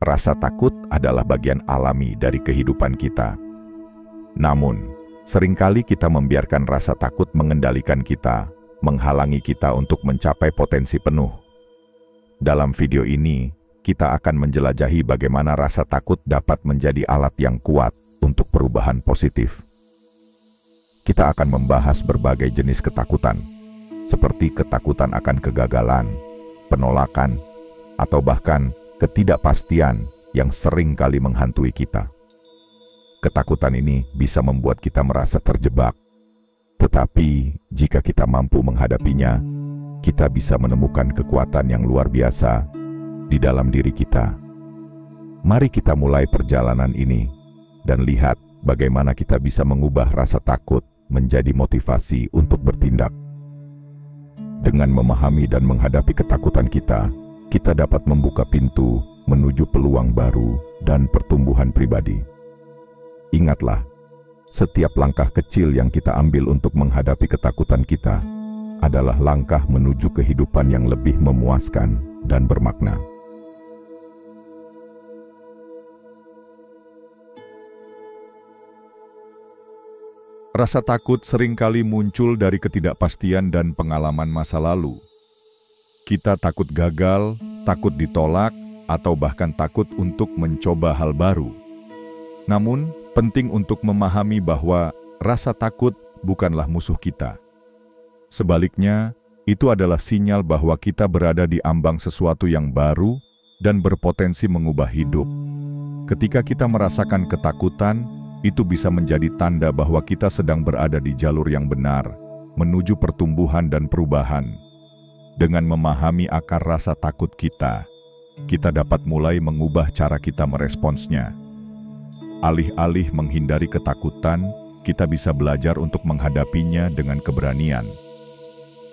Rasa takut adalah bagian alami dari kehidupan kita. Namun, seringkali kita membiarkan rasa takut mengendalikan kita, menghalangi kita untuk mencapai potensi penuh. Dalam video ini, kita akan menjelajahi bagaimana rasa takut dapat menjadi alat yang kuat untuk perubahan positif. Kita akan membahas berbagai jenis ketakutan, seperti ketakutan akan kegagalan, penolakan, atau bahkan ketidakpastian yang sering kali menghantui kita. Ketakutan ini bisa membuat kita merasa terjebak, tetapi jika kita mampu menghadapinya, kita bisa menemukan kekuatan yang luar biasa di dalam diri kita. Mari kita mulai perjalanan ini dan lihat bagaimana kita bisa mengubah rasa takut menjadi motivasi untuk bertindak. Dengan memahami dan menghadapi ketakutan kita dapat membuka pintu menuju peluang baru dan pertumbuhan pribadi. Ingatlah, setiap langkah kecil yang kita ambil untuk menghadapi ketakutan kita adalah langkah menuju kehidupan yang lebih memuaskan dan bermakna. Rasa takut seringkali muncul dari ketidakpastian dan pengalaman masa lalu. Kita takut gagal, takut ditolak, atau bahkan takut untuk mencoba hal baru. Namun, penting untuk memahami bahwa rasa takut bukanlah musuh kita. Sebaliknya, itu adalah sinyal bahwa kita berada di ambang sesuatu yang baru dan berpotensi mengubah hidup. Ketika kita merasakan ketakutan, itu bisa menjadi tanda bahwa kita sedang berada di jalur yang benar, menuju pertumbuhan dan perubahan. Dengan memahami akar rasa takut kita dapat mulai mengubah cara kita meresponsnya. Alih-alih menghindari ketakutan, kita bisa belajar untuk menghadapinya dengan keberanian.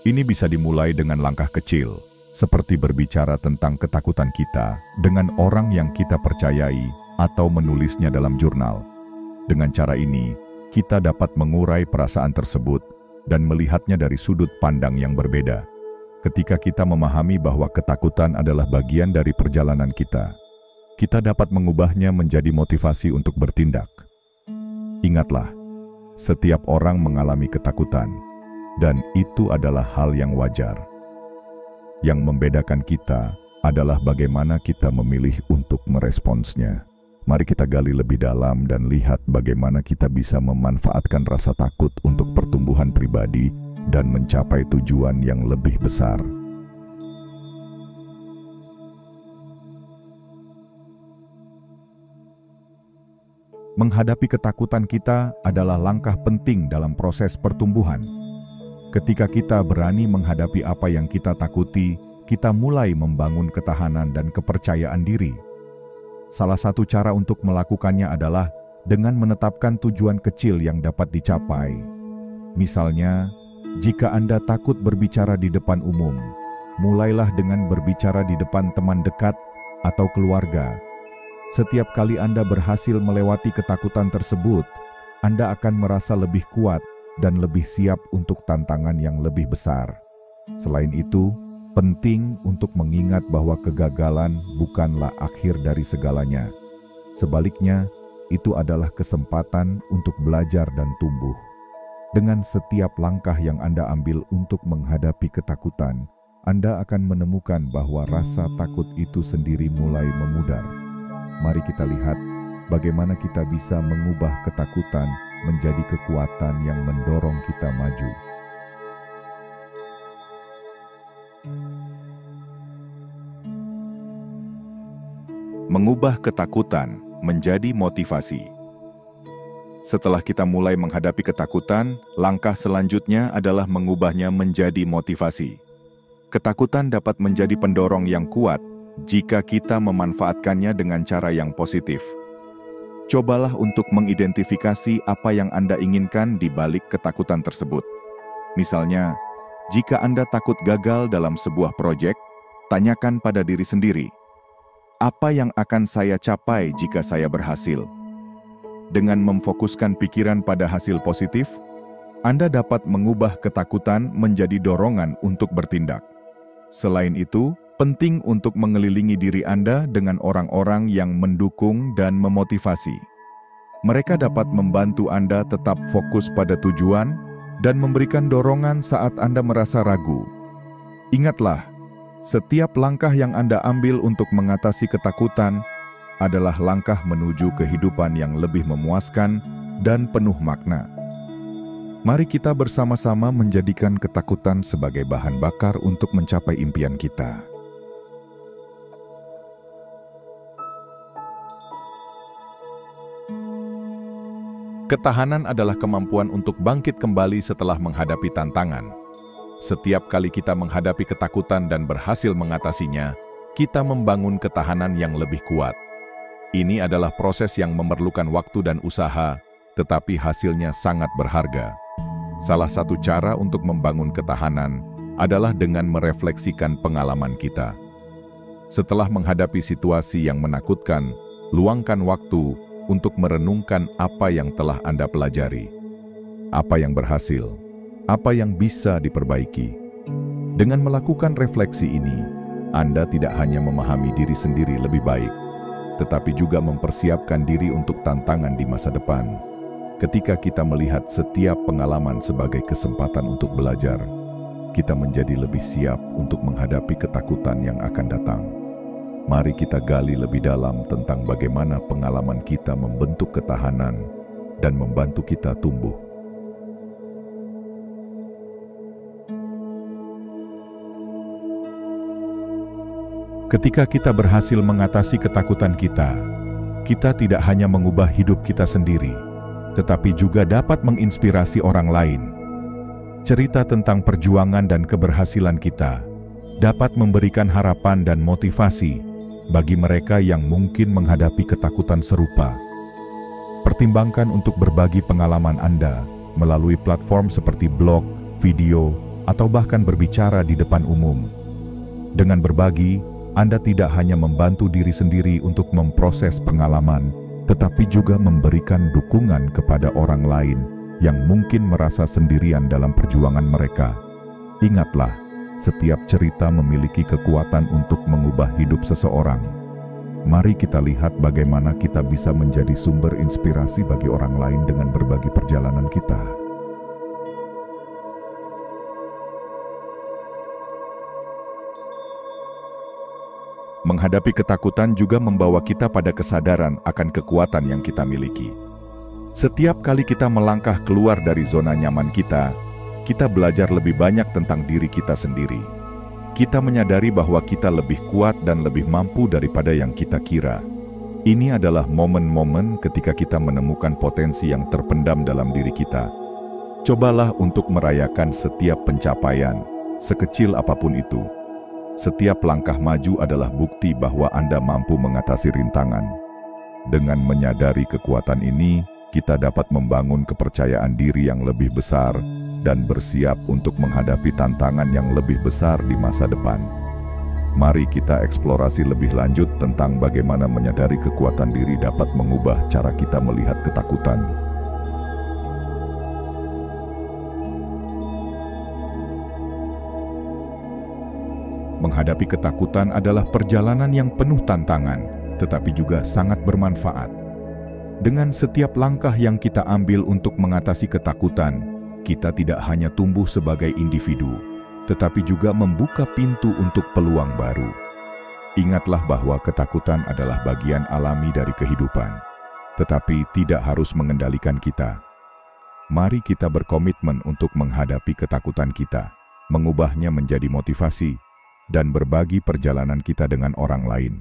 Ini bisa dimulai dengan langkah kecil, seperti berbicara tentang ketakutan kita dengan orang yang kita percayai atau menulisnya dalam jurnal. Dengan cara ini, kita dapat mengurai perasaan tersebut dan melihatnya dari sudut pandang yang berbeda. Ketika kita memahami bahwa ketakutan adalah bagian dari perjalanan kita dapat mengubahnya menjadi motivasi untuk bertindak. Ingatlah, setiap orang mengalami ketakutan, dan itu adalah hal yang wajar. Yang membedakan kita adalah bagaimana kita memilih untuk meresponsnya. Mari kita gali lebih dalam dan lihat bagaimana kita bisa memanfaatkan rasa takut untuk pertumbuhan pribadi dan mencapai tujuan yang lebih besar. Menghadapi ketakutan kita adalah langkah penting dalam proses pertumbuhan. Ketika kita berani menghadapi apa yang kita takuti, kita mulai membangun ketahanan dan kepercayaan diri. Salah satu cara untuk melakukannya adalah dengan menetapkan tujuan kecil yang dapat dicapai. Misalnya, jika Anda takut berbicara di depan umum, mulailah dengan berbicara di depan teman dekat atau keluarga. Setiap kali Anda berhasil melewati ketakutan tersebut, Anda akan merasa lebih kuat dan lebih siap untuk tantangan yang lebih besar. Selain itu, penting untuk mengingat bahwa kegagalan bukanlah akhir dari segalanya. Sebaliknya, itu adalah kesempatan untuk belajar dan tumbuh. Dengan setiap langkah yang Anda ambil untuk menghadapi ketakutan, Anda akan menemukan bahwa rasa takut itu sendiri mulai memudar. Mari kita lihat bagaimana kita bisa mengubah ketakutan menjadi kekuatan yang mendorong kita maju. Mengubah ketakutan menjadi motivasi. Setelah kita mulai menghadapi ketakutan, langkah selanjutnya adalah mengubahnya menjadi motivasi. Ketakutan dapat menjadi pendorong yang kuat jika kita memanfaatkannya dengan cara yang positif. Cobalah untuk mengidentifikasi apa yang Anda inginkan di balik ketakutan tersebut. Misalnya, jika Anda takut gagal dalam sebuah proyek, tanyakan pada diri sendiri, apa yang akan saya capai jika saya berhasil? Dengan memfokuskan pikiran pada hasil positif, Anda dapat mengubah ketakutan menjadi dorongan untuk bertindak. Selain itu, Penting untuk mengelilingi diri Anda dengan orang-orang yang mendukung dan memotivasi. Mereka dapat membantu Anda tetap fokus pada tujuan dan memberikan dorongan saat Anda merasa ragu. Ingatlah, setiap langkah yang Anda ambil untuk mengatasi ketakutan adalah langkah menuju kehidupan yang lebih memuaskan dan penuh makna. Mari kita bersama-sama menjadikan ketakutan sebagai bahan bakar untuk mencapai impian kita. Ketahanan adalah kemampuan untuk bangkit kembali setelah menghadapi tantangan. Setiap kali kita menghadapi ketakutan dan berhasil mengatasinya, kita membangun ketahanan yang lebih kuat. Ini adalah proses yang memerlukan waktu dan usaha, tetapi hasilnya sangat berharga. Salah satu cara untuk membangun ketahanan adalah dengan merefleksikan pengalaman kita. Setelah menghadapi situasi yang menakutkan, luangkan waktu untuk merenungkan apa yang telah Anda pelajari, apa yang berhasil, apa yang bisa diperbaiki. Dengan melakukan refleksi ini, Anda tidak hanya memahami diri sendiri lebih baik, tetapi juga mempersiapkan diri untuk tantangan di masa depan. Ketika kita melihat setiap pengalaman sebagai kesempatan untuk belajar, kita menjadi lebih siap untuk menghadapi ketakutan yang akan datang. Mari kita gali lebih dalam tentang bagaimana pengalaman kita membentuk ketahanan dan membantu kita tumbuh. Ketika kita berhasil mengatasi ketakutan kita tidak hanya mengubah hidup kita sendiri, tetapi juga dapat menginspirasi orang lain. Cerita tentang perjuangan dan keberhasilan kita dapat memberikan harapan dan motivasi bagi mereka yang mungkin menghadapi ketakutan serupa. Pertimbangkan untuk berbagi pengalaman Anda melalui platform seperti blog, video, atau bahkan berbicara di depan umum. Dengan berbagi, Anda tidak hanya membantu diri sendiri untuk memproses pengalaman, tetapi juga memberikan dukungan kepada orang lain yang mungkin merasa sendirian dalam perjuangan mereka. Ingatlah, setiap cerita memiliki kekuatan untuk mengubah hidup seseorang. Mari kita lihat bagaimana kita bisa menjadi sumber inspirasi bagi orang lain dengan berbagi perjalanan kita. Menghadapi ketakutan juga membawa kita pada kesadaran akan kekuatan yang kita miliki. Setiap kali kita melangkah keluar dari zona nyaman kita belajar lebih banyak tentang diri kita sendiri. Kita menyadari bahwa kita lebih kuat dan lebih mampu daripada yang kita kira. Ini adalah momen-momen ketika kita menemukan potensi yang terpendam dalam diri kita. Cobalah untuk merayakan setiap pencapaian, sekecil apapun itu. Setiap langkah maju adalah bukti bahwa Anda mampu mengatasi rintangan. Dengan menyadari kekuatan ini, kita dapat membangun kepercayaan diri yang lebih besar dan bersiap untuk menghadapi tantangan yang lebih besar di masa depan. Mari kita eksplorasi lebih lanjut tentang bagaimana menyadari kekuatan diri dapat mengubah cara kita melihat ketakutan. Menghadapi ketakutan adalah perjalanan yang penuh tantangan, tetapi juga sangat bermanfaat. Dengan setiap langkah yang kita ambil untuk mengatasi ketakutan, kita tidak hanya tumbuh sebagai individu, tetapi juga membuka pintu untuk peluang baru. Ingatlah bahwa ketakutan adalah bagian alami dari kehidupan, tetapi tidak harus mengendalikan kita. Mari kita berkomitmen untuk menghadapi ketakutan kita, mengubahnya menjadi motivasi, dan berbagi perjalanan kita dengan orang lain.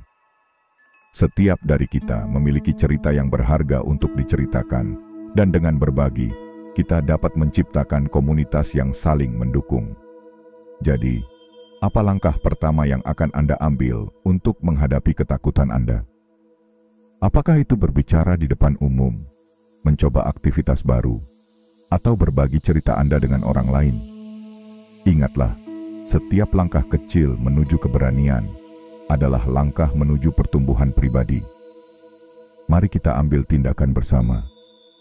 Setiap dari kita memiliki cerita yang berharga untuk diceritakan, dan dengan berbagi, kita dapat menciptakan komunitas yang saling mendukung. Jadi, apa langkah pertama yang akan Anda ambil untuk menghadapi ketakutan Anda? Apakah itu berbicara di depan umum, mencoba aktivitas baru, atau berbagi cerita Anda dengan orang lain? Ingatlah, setiap langkah kecil menuju keberanian adalah langkah menuju pertumbuhan pribadi. Mari kita ambil tindakan bersama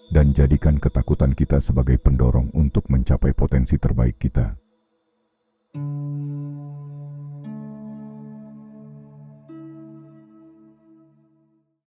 dan jadikan ketakutan kita sebagai pendorong untuk mencapai potensi terbaik kita.